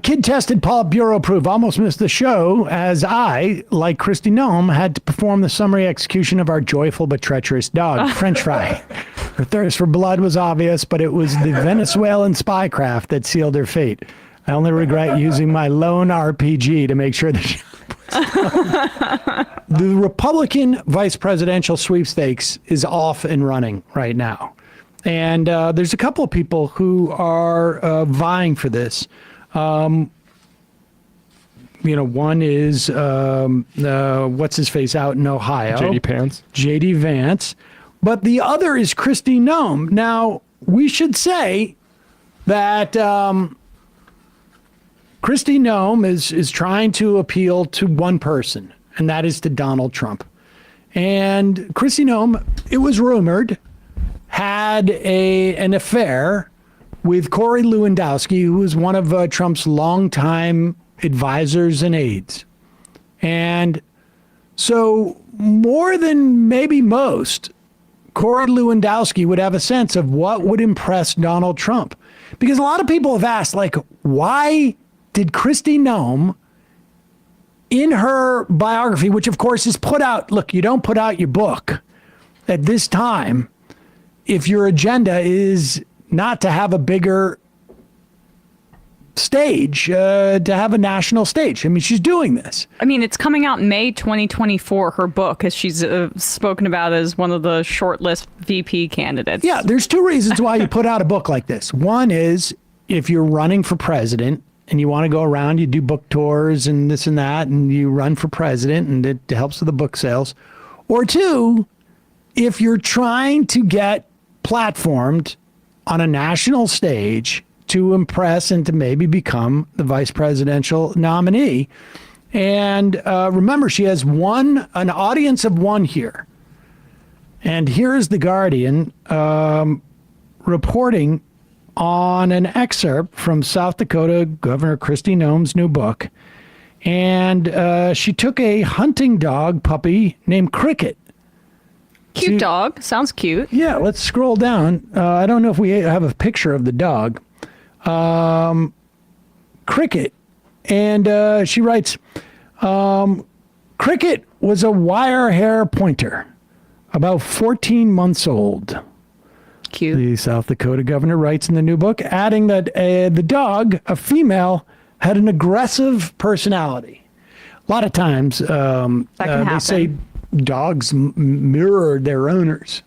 Kid tested Politburo proof. Almost missed the show as I, like Kristi Noem, had to perform the summary execution of our joyful but treacherous dog, French Fry. Her thirst for blood was obvious, but it was the Venezuelan spycraft that sealed her fate. I only regret using my lone RPG to make sure that the Republican vice presidential sweepstakes is off and running right now. And there's a couple of people who are vying for this. One is what's his face out in Ohio, JD Vance, but the other is Kristi Noem. Now we should say that Kristi Noem is trying to appeal to one person, and that is to Donald Trump. And Kristi Noem, it was rumored, had an affair with Corey Lewandowski, who was one of Trump's longtime advisors and aides. And so more than maybe most, Corey Lewandowski would have a sense of what would impress Donald Trump. Because a lot of people have asked, like, why did Kristi Noem, in her biography, which of course is put out, look, you don't put out your book at this time if your agenda is not to have a bigger stage, to have a national stage. I mean, she's doing this. I mean, it's coming out in May 2024, her book, as she's spoken about as one of the shortlist VP candidates. Yeah, there's two reasons why you put out a book like this. One is if you're running for president and you want to go around, you do book tours and this and that, and you run for president and it helps with the book sales. Or two, if you're trying to get platformed on a national stage to impress and to maybe become the vice presidential nominee. And remember, she has an audience of one here. And here's The Guardian reporting on an excerpt from South Dakota Governor Kristi Noem's new book. And she took a hunting dog puppy named Cricket. Cute dog. Sounds cute. Yeah, let's scroll down. I don't know if we have a picture of the dog. Cricket. And she writes, Cricket was a wire hair pointer, about 14 months old. Cute. The South Dakota governor writes in the new book, adding that the dog, a female, had an aggressive personality. A lot of times they say dogs mirror their owners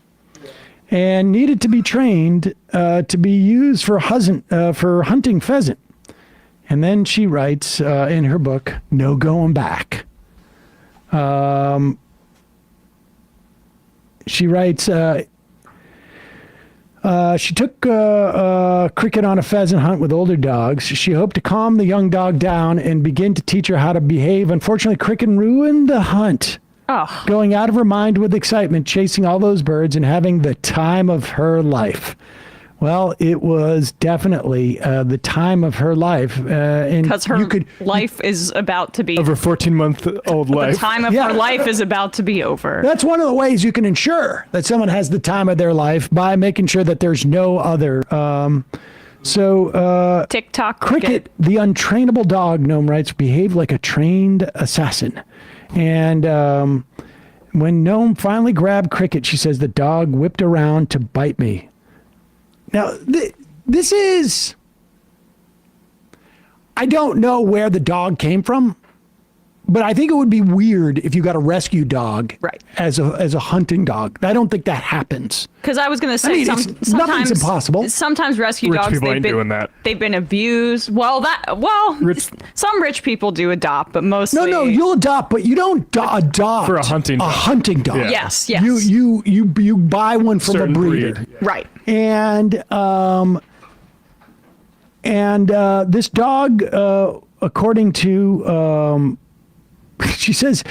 and needed to be trained to be used for hunting pheasant. And then she writes in her book, No Going Back. She writes, she took Cricket on a pheasant hunt with older dogs. She hoped to calm the young dog down and begin to teach her how to behave. Unfortunately, Cricket ruined the hunt. Oh. Going out of her mind with excitement, chasing all those birds and having the time of her life. Well, it was definitely the time of her life. Because her life is about to be... Of her 14-month-old life. The time of her life is about to be over. That's one of the ways you can ensure that someone has the time of their life, by making sure that there's no other... TikTok Cricket, the untrainable dog, Noem writes, behaved like a trained assassin. And when Noem finally grabbed Cricket, she says, the dog whipped around to bite me. Now, this is... I don't know where the dog came from, but I think it would be weird if you got a rescue dog as a hunting dog. I don't think that happens. Because I was going to say, sometimes nothing's impossible. Sometimes rescue Rich dogs, people ain't doing that. They've been abused. Some rich people do adopt, but mostly... No, you'll adopt, but you don't adopt for a hunting dog. Yeah. Yes. You buy one from a breeder. Breed. Right. And this dog, according to, she says,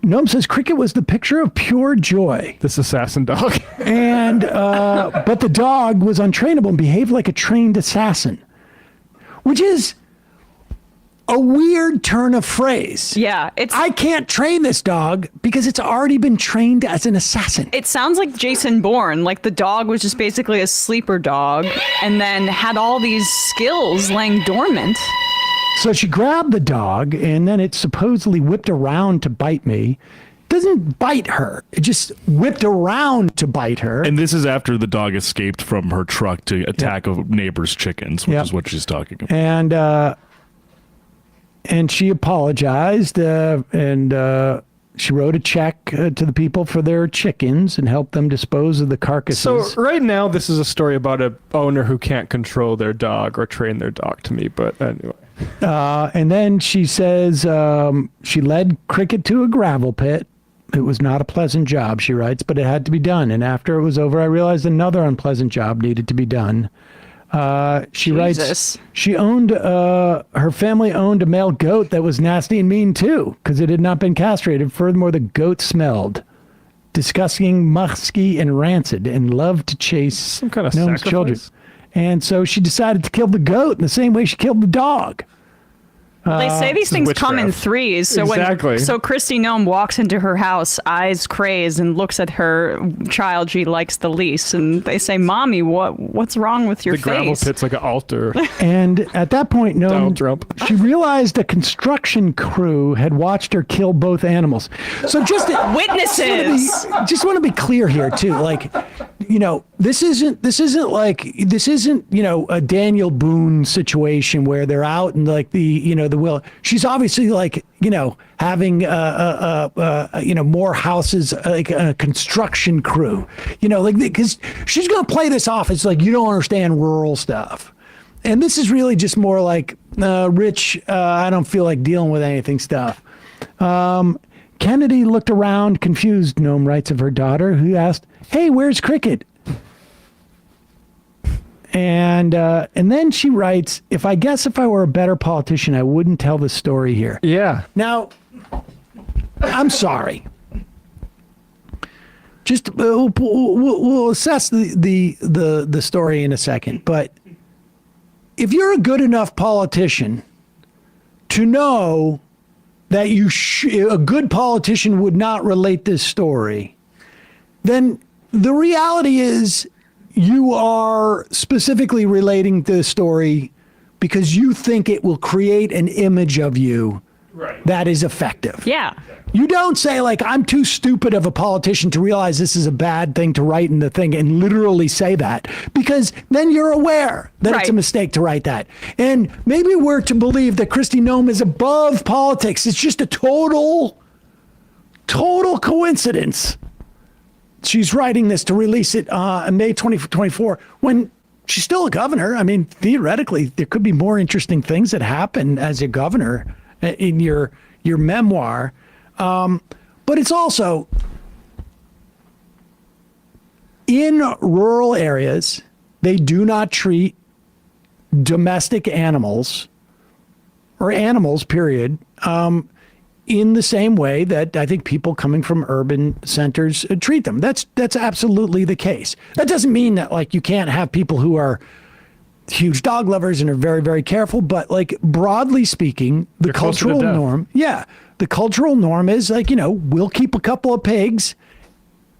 Noem says Cricket was the picture of pure joy. This assassin dog. And, but the dog was untrainable and behaved like a trained assassin, which is a weird turn of phrase. Yeah. I can't train this dog because it's already been trained as an assassin. It sounds like Jason Bourne. Like the dog was just basically a sleeper dog and then had all these skills laying dormant. So she grabbed the dog, and then it supposedly whipped around to bite me. Doesn't bite her. It just whipped around to bite her. And this is after the dog escaped from her truck to attack a neighbor's chickens, which is what she's talking about. And she apologized, and she wrote a check to the people for their chickens and helped them dispose of the carcasses. So right now, this is a story about a owner who can't control their dog or train their dog to me. But anyway. And then she says she led Cricket to a gravel pit. It was not a pleasant job, she writes, but it had to be done. And after it was over, I realized another unpleasant job needed to be done. She writes, she owned, her family owned a male goat that was nasty and mean too, because it had not been castrated. Furthermore, the goat smelled disgusting, musky, and rancid, and loved to chase Some kind of Gnome's sacrifice? children. And so she decided to kill the goat in the same way she killed the dog. They say these things come in witchcraft. threes. So Exactly. so Christy Gnome walks into her house, eyes crazed, and looks at her child she likes the least, and they say, "Mommy, what's wrong with your The gravel face?" pit's like an altar. And at that point, Donald Trump. she realized a construction crew had watched her kill both animals. So just Witnesses. just want to be clear here too. Like, you know, this isn't you know, a Daniel Boone situation where they're out and like the will. She's obviously like, you know, having you know, more houses, like a construction crew, you know, like, because she's gonna play this off as like, you don't understand rural stuff. And this is really just more like, Rich, I don't feel like dealing with anything stuff. Kennedy looked around, confused, Gnome writes of her daughter, who asked, "Hey, where's Cricket?" And then she writes, if I were a better politician, I wouldn't tell this story here. Yeah. Now, I'm sorry. Just we'll assess the story in a second. But if you're a good enough politician to know that a good politician would not relate this story, then the reality is you are specifically relating the story because you think it will create an image of you that is effective. Yeah. You don't say, like, I'm too stupid of a politician to realize this is a bad thing to write in the thing and literally say that, because then you're aware that it's a Right. mistake to write that. And maybe we're to believe that Kristi Noem is above politics. It's just a total coincidence. She's writing this to release it in May 2024 when she's still a governor. I mean, theoretically, there could be more interesting things that happen as a governor in your memoir. But it's also in rural areas, they do not treat domestic animals or animals, period, in the same way that I think people coming from urban centers treat them. That's absolutely the case. That doesn't mean that, like, you can't have people who are huge dog lovers and are very, very careful, but, like, broadly speaking, the They're closer to cultural death. norm, the cultural norm is, like, you know, we'll keep a couple of pigs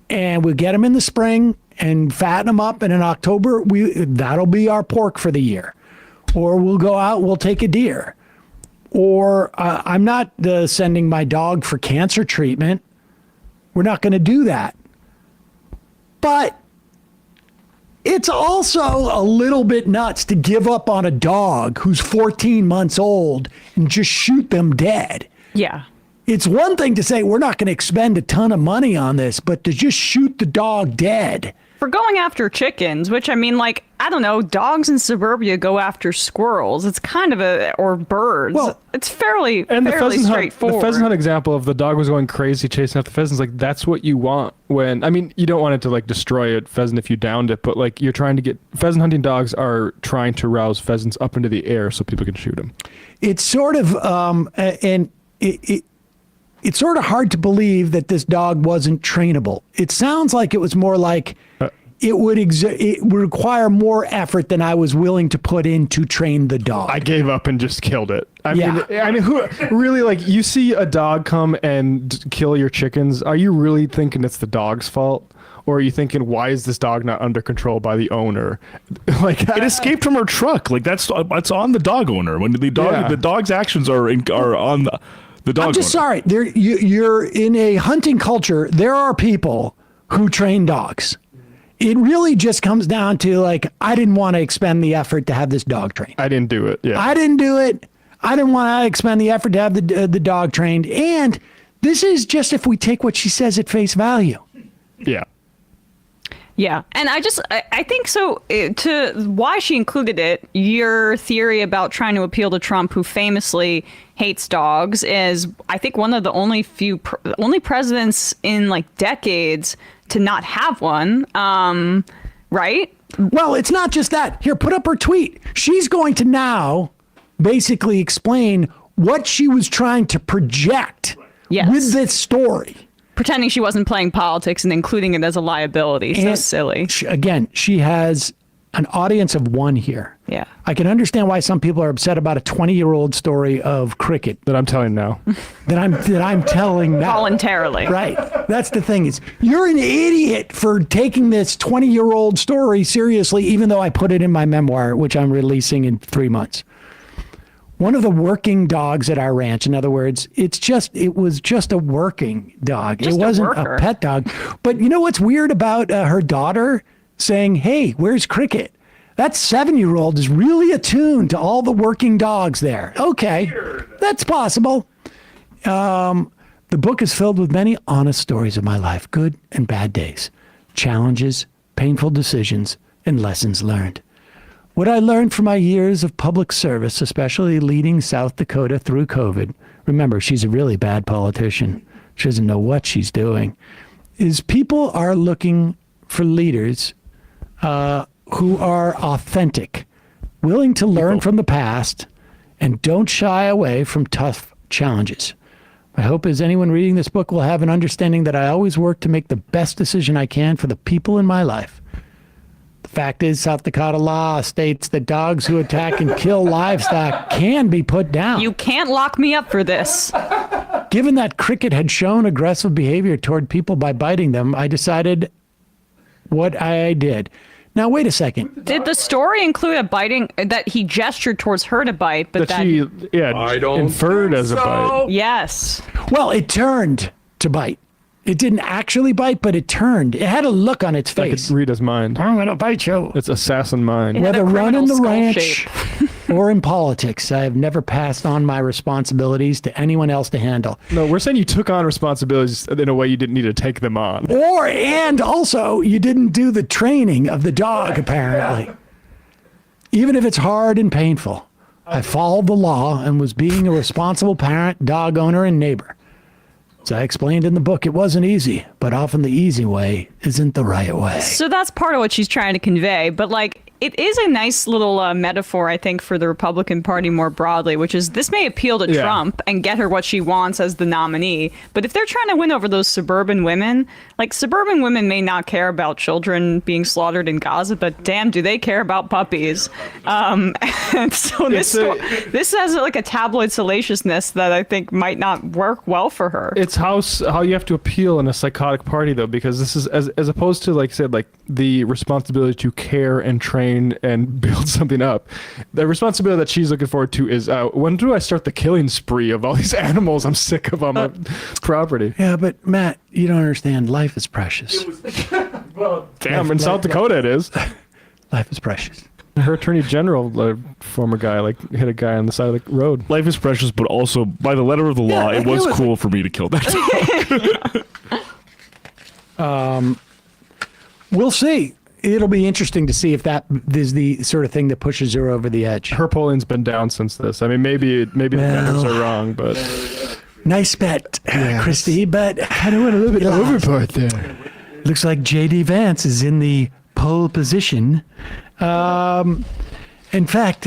and we'll get them in the spring and fatten them up, and in October that'll be our pork for the year. Or we'll go out, we'll take a deer. Or I'm not sending my dog for cancer treatment. We're not going to do that. But it's also a little bit nuts to give up on a dog who's 14 months old and just shoot them dead. Yeah. It's one thing to say we're not going to expend a ton of money on this, but to just shoot the dog dead. For going after chickens, which, I mean, like, I don't know, dogs in suburbia go after squirrels. It's kind of or birds. Well, it's fairly And the pheasant hunt, straightforward. the pheasant hunt example of the dog was going crazy chasing after pheasants, like, that's what you want when, I mean, you don't want it to, like, destroy a pheasant if you downed it, but, like, you're trying to get, pheasant hunting dogs are trying to rouse pheasants up into the air so people can shoot them. It's sort of, it's sort of hard to believe that this dog wasn't trainable. It sounds like it was more like it would require more effort than I was willing to put in to train the dog. I gave up and just killed it. I Yeah. mean, who really, like, you see a dog come and kill your chickens? Are you really thinking it's the dog's fault? or are you thinking, why is this dog not under control by the owner? Like, It escaped from her truck. Like that's on the dog owner. When the dog's actions are on the dog. I'm just owner. sorry. You're in a hunting culture. There are people who train dogs. It really just comes down to like, I didn't want to expend the effort to have this dog trained. I didn't do it. Yeah. I didn't do it. I didn't want to expend the effort to have the dog trained. And this is just if we take what she says at face value. Yeah. Yeah, and I think so. To why she included it, your theory about trying to appeal to Trump, who famously hates dogs, is I think one of the only presidents in like decades to not have one. Right? Well, it's not just that. Here, put up her tweet. She's going to now basically explain what she was trying to project with this story. Pretending she wasn't playing politics and including it as a liability. So silly. She has an audience of one here. Yeah. I can understand why some people are upset about a 20-year-old story of cricket. That I'm telling now. that I'm telling now. Voluntarily. Right. That's the thing is you're an idiot for taking this 20-year-old story seriously, even though I put it in my memoir, which I'm releasing in 3 months. One of the working dogs at our ranch. In other words, it was just a working dog. It wasn't a pet dog. But you know what's weird about her daughter saying, "Hey, where's Cricket?" That 7-year-old is really attuned to all the working dogs there. Okay, that's possible. The book is filled with many honest stories of my life, good and bad days, challenges, painful decisions, and lessons learned. What I learned from my years of public service, especially leading South Dakota through COVID, remember, she's a really bad politician. She doesn't know what she's doing, is people are looking for leaders who are authentic, willing to learn from the past, and don't shy away from tough challenges. My hope is anyone reading this book will have an understanding that I always work to make the best decision I can for the people in my life. The fact is, South Dakota law states that dogs who attack and kill livestock can be put down. You can't lock me up for this. Given that Cricket had shown aggressive behavior toward people by biting them, I decided what I did. Now, wait a second. Did the story include a biting that he gestured towards her to bite, but that she inferred as a bite? Yes. Well, it turned to bite. It didn't actually bite, but it turned. It had a look on its I face. could read his mind. I'm going to bite you. It's assassin mind. Whether run in the skull ranch or in politics, I have never passed on my responsibilities to anyone else to handle. No, we're saying you took on responsibilities in a way you didn't need to take them on. And also, you didn't do the training of the dog, apparently. Even if it's hard and painful, I followed the law and was being a responsible parent, dog owner, and neighbor. As I explained in the book, it wasn't easy, but often the easy way isn't the right way. So that's part of what she's trying to convey. But like, it is a nice little metaphor, I think, for the Republican Party more broadly, which is this may appeal to Trump and get her what she wants as the nominee. But if they're trying to win over those suburban women, like suburban women may not care about children being slaughtered in Gaza, but damn, do they care about puppies. And so this has like a tabloid salaciousness that I think might not work well for her. It's how you have to appeal in a psychotic party, though, because this is as opposed to, like I said, like the responsibility to care and train and build something up. The responsibility that she's looking forward to is when do I start the killing spree of all these animals I'm sick of on my property? Yeah, but Matt, you don't understand. Life is precious. Well, damn, in South Dakota it is. Life is precious. Her attorney general, former guy, like hit a guy on the side of the road. Life is precious, but also by the letter of the law, it was cool for me to kill that dog. We'll see. It'll be interesting to see if that is the sort of thing that pushes her over the edge. Her polling's been down since this. I mean, maybe the numbers are wrong, but nice bet, Christy. But I don't want a little bit overboard there. Looks like J.D. Vance is in the pole position. In fact,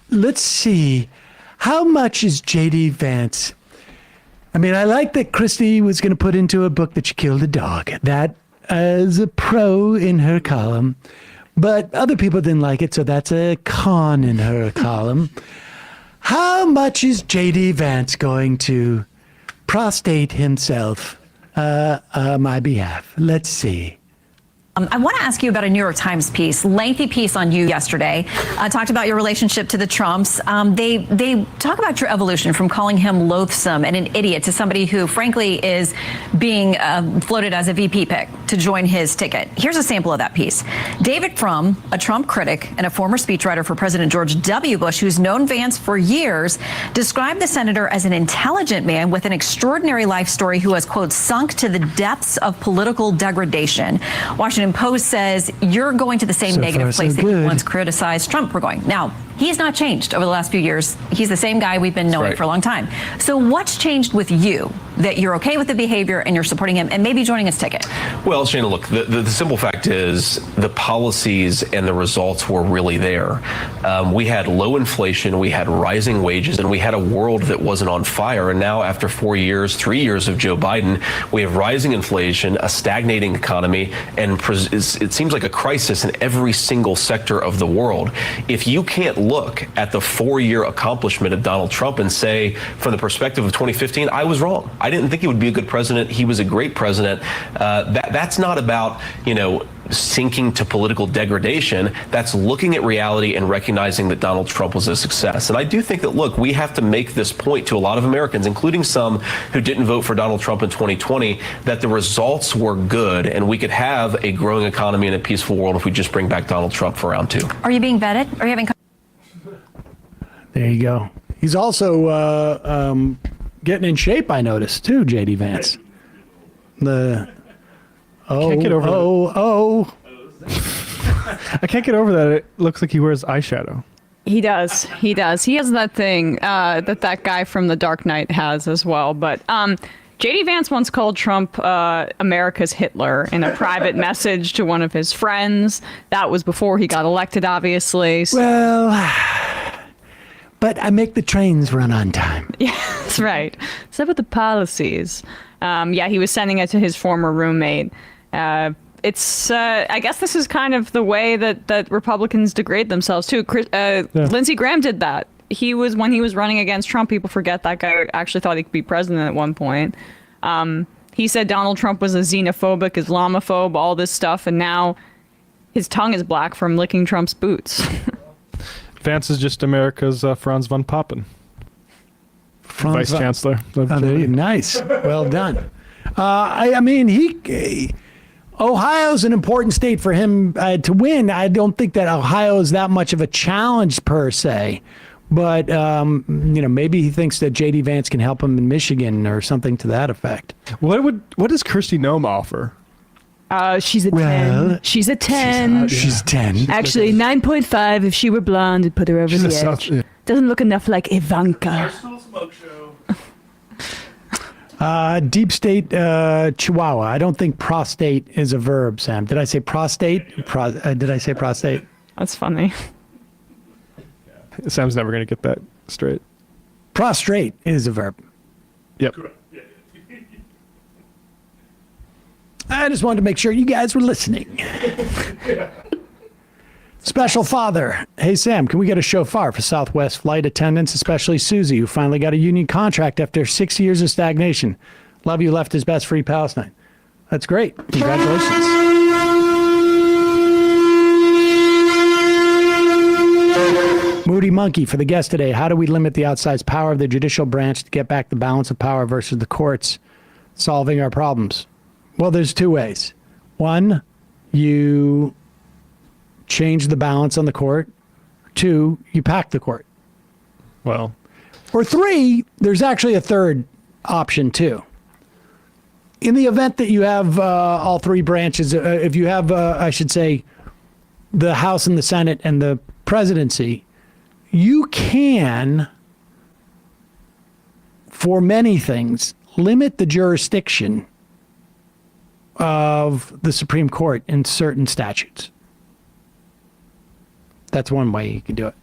let's see. How much is J.D. Vance? I mean, I like that Christy was going to put into a book that she killed a dog. That as a pro in her column, but other people didn't like it, so that's a con in her column. How much is J.D. Vance going to prostate himself on my behalf? Let's see. I want to ask you about a New York Times piece, lengthy piece on you yesterday. Talked about your relationship to the Trumps. They talk about your evolution from calling him loathsome and an idiot to somebody who, frankly, is being floated as a VP pick to join his ticket. Here's a sample of that piece. David Frum, a Trump critic and a former speechwriter for President George W. Bush, who's known Vance for years, described the senator as an intelligent man with an extraordinary life story who has, quote, sunk to the depths of political degradation. Washington Post says you're going to the same negative place that you once criticized Trump for going. Now, he's not changed over the last few years. He's the same guy we've been knowing for a long time. So what's changed with you that you're okay with the behavior and you're supporting him and maybe joining his ticket? Well, Shana, look, the simple fact is the policies and the results were really there. We had low inflation, we had rising wages, and we had a world that wasn't on fire. And now after 4 years, 3 years of Joe Biden, we have rising inflation, a stagnating economy, and it seems like a crisis in every single sector of the world. If you can't look at the 4-year accomplishment of Donald Trump and say, from the perspective of 2015, I was wrong. I didn't think he would be a good president. He was a great president. That's not about, sinking to political degradation. That's looking at reality and recognizing that Donald Trump was a success. And I do think that, look, we have to make this point to a lot of Americans, including some who didn't vote for Donald Trump in 2020, that the results were good and we could have a growing economy and a peaceful world if we just bring back Donald Trump for round 2. Are you being vetted? Are you having... There you go. He's also getting in shape, I noticed, too, J.D. Vance. Can't get over I can't get over that. It looks like he wears eyeshadow. He does. He has that thing that guy from The Dark Knight has as well. But J.D. Vance once called Trump America's Hitler in a private message to one of his friends. That was before he got elected, obviously. So. Well, but I make the trains run on time. Yeah, that's right. Except with the policies. He was sending it to his former roommate. I guess this is kind of the way that Republicans degrade themselves too. Lindsey Graham did that. When he was running against Trump, people forget that guy actually thought he could be president at one point. He said Donald Trump was a xenophobic, Islamophobe, all this stuff, and now his tongue is black from licking Trump's boots. Vance is just America's Franz von Papen. Vice Chancellor. Nice. Well done. Ohio's an important state for him to win. I don't think that Ohio is that much of a challenge per se, but maybe he thinks that J.D. Vance can help him in Michigan or something to that effect. What does Kristi Noem offer? She's a 10. She's a 10. She's 10. Actually, 9.5 if she were blonde, it'd put her over the edge. Doesn't look enough like Ivanka. Deep state Chihuahua. I don't think prostate is a verb, Sam. Did I say prostate? Did I say prostate? That's funny. Sam's never going to get that straight. Prostrate is a verb. Yep. I just wanted to make sure you guys were listening. Special father. Hey, Sam, can we get a shofar for Southwest flight attendants, especially Susie, who finally got a union contract after 6 years of stagnation? Love you, left his best free Palestine. That's great. Congratulations. Moody Monkey for the guest today. How do we limit the outsized power of the judicial branch to get back the balance of power versus the courts solving our problems? Well, there's two ways. One, you change the balance on the court. Two, you pack the court. Well. Or three, there's actually a third option too. In the event that you have all three branches, if you have, I should say, the House and the Senate and the presidency, you can, for many things, limit the jurisdiction of the Supreme Court in certain statutes. That's one way you can do it.